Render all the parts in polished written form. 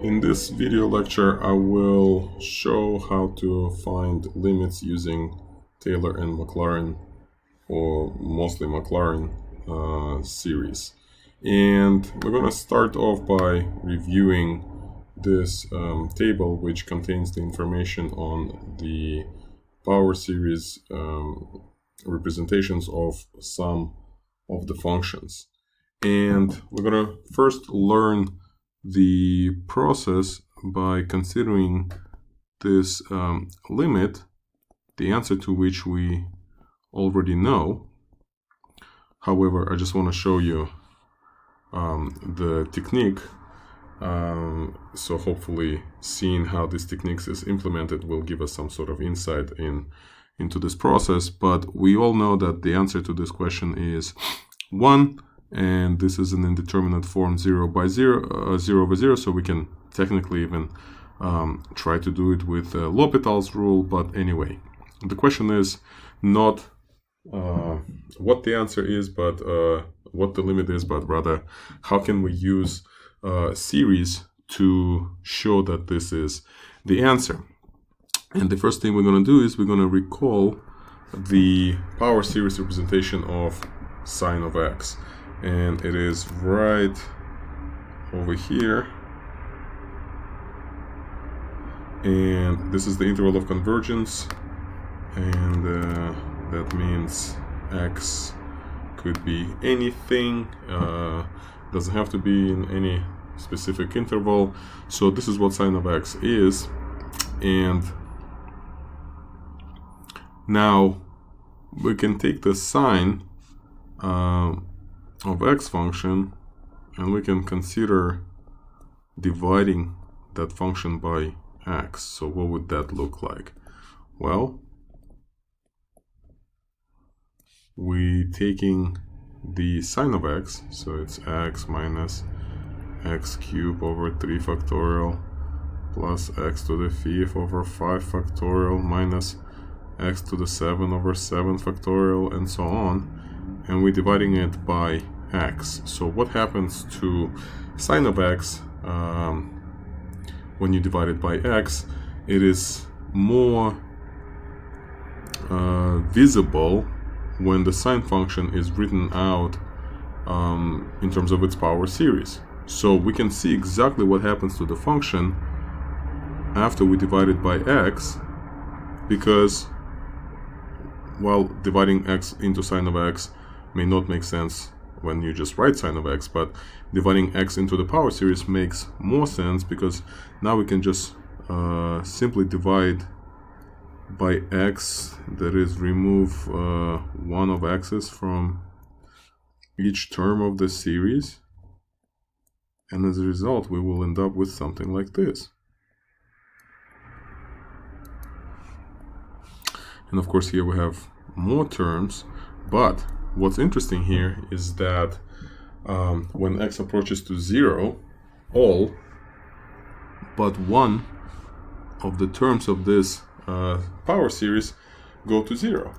In this video lecture, I will show how to find limits using Taylor and Maclaurin, or mostly Maclaurin series. And we're going to start off by reviewing this table, which contains the information on the power series representations of some of the functions. And we're going to first learn the process by considering this limit, the answer to which we already know. However, I just want to show you the technique. So hopefully seeing how this technique is implemented will give us some sort of insight into this process. But we all know that the answer to this question is 1. And this is an indeterminate form 0 by 0, 0 over 0, so we can technically even try to do it with L'Hopital's rule. But anyway, the question is not what the answer is, but what the limit is, but rather how can we use series to show that this is the answer. And the first thing we're going to do is we're going to recall the power series representation of sine of x. And it is right over here. And this is the interval of convergence. And that means x could be anything. Doesn't have to be in any specific interval. So this is what sine of x is. And now we can take the sine of x function, and we can consider dividing that function by x. So what would that look like? Well, we taking the sine of x, so it's x minus x cubed over 3 factorial plus x to the 5th over 5 factorial minus x to the 7 over 7 factorial, and so on. And we're dividing it by x. So what happens to sine of x when you divide it by x? It is more visible when the sine function is written out in terms of its power series. So we can see exactly what happens to the function after we divide it by x, because while dividing x into sine of x may not make sense when you just write sine of x, but dividing x into the power series makes more sense, because now we can just simply divide by x, that is, remove one of x's from each term of the series, and as a result we will end up with something like this. And of course here we have more terms, but what's interesting here is that when x approaches to 0, all but one of the terms of this power series go to 0.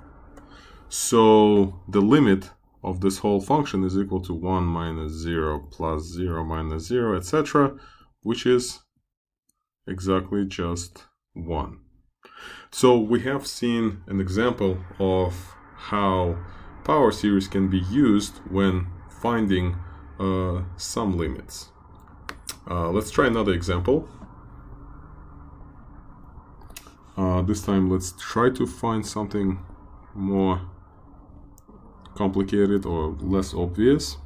So the limit of this whole function is equal to 1 minus 0 plus 0 minus 0, etc., which is exactly just 1. So we have seen an example of how power series can be used when finding some limits. Let's try another example. This time let's try to find something more complicated or less obvious.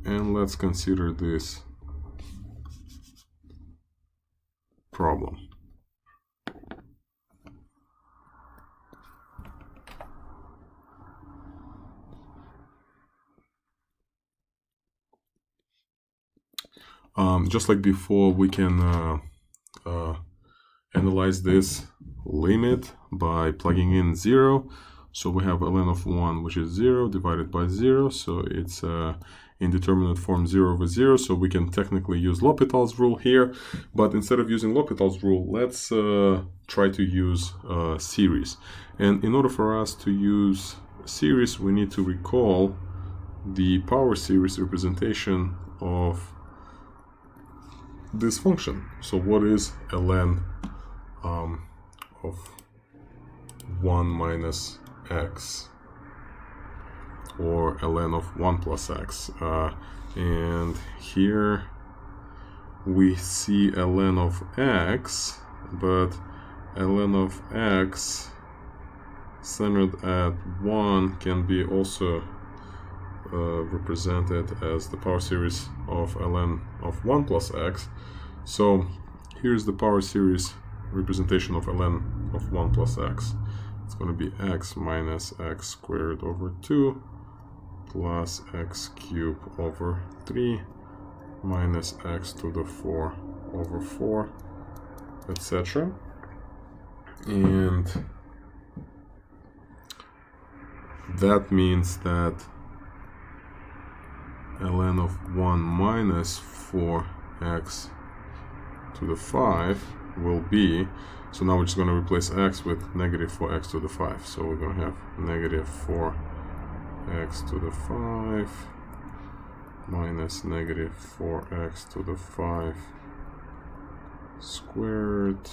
And let's consider this problem. Just like before, we can analyze this limit by plugging in 0. So we have ln of 1, which is 0, divided by 0. So it's indeterminate form 0 over 0. So we can technically use L'Hopital's rule here. But instead of using L'Hopital's rule, let's try to use series. And in order for us to use series, we need to recall the power series representation of this function. So what is ln of 1 minus x, or ln of 1 plus x? And here we see ln of x, but ln of x centered at 1 can be also represented as the power series of ln of 1 plus x. So here's the power series representation of ln of 1 plus x. It's going to be x minus x squared over 2 plus x cubed over 3 minus x to the 4 over 4, etc. And that means that ln of 1 minus 4x to the 5 will be, so now we're just going to replace x with negative 4x to the 5. So we're going to have negative 4x to the 5 minus negative 4x to the 5 squared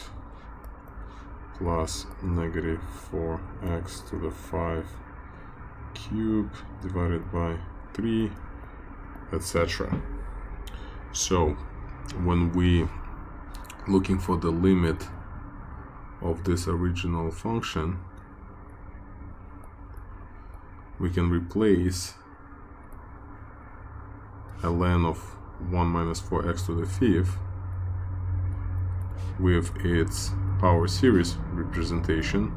plus negative 4x to the 5 cubed divided by 3, etc. So when we looking for the limit of this original function, we can replace ln of 1 minus 4x to the 5th with its power series representation,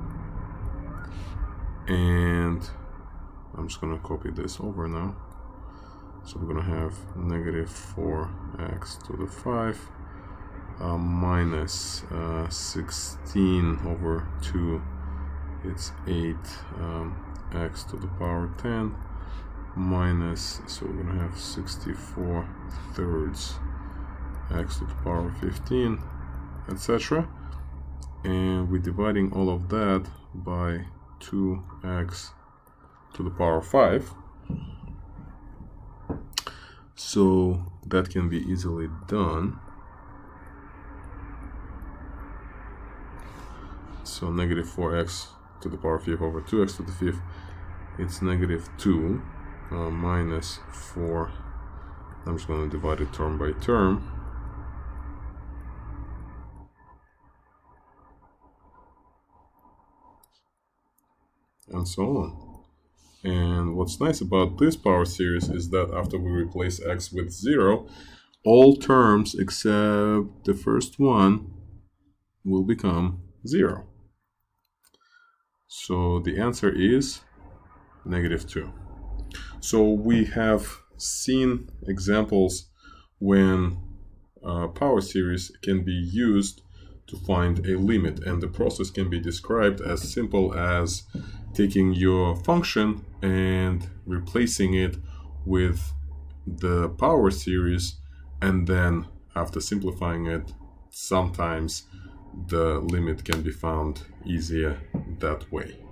and I'm just going to copy this over now. So we're going to have negative 4x to the 5 minus 16 over 2, it's 8 x to the power 10 minus, so we're going to have 64 thirds x to the power 15, etc. And we're dividing all of that by 2x to the power 5. So that can be easily done. So negative 4x to the power 5 over 2x to the 5th, it's negative 2 minus 4. I'm just going to divide it term by term. And so on. And what's nice about this power series is that after we replace x with 0, all terms except the first one will become 0. So the answer is negative 2. So we have seen examples when power series can be used to find a limit, and the process can be described as simple as taking your function and replacing it with the power series, and then after simplifying it, sometimes the limit can be found easier that way.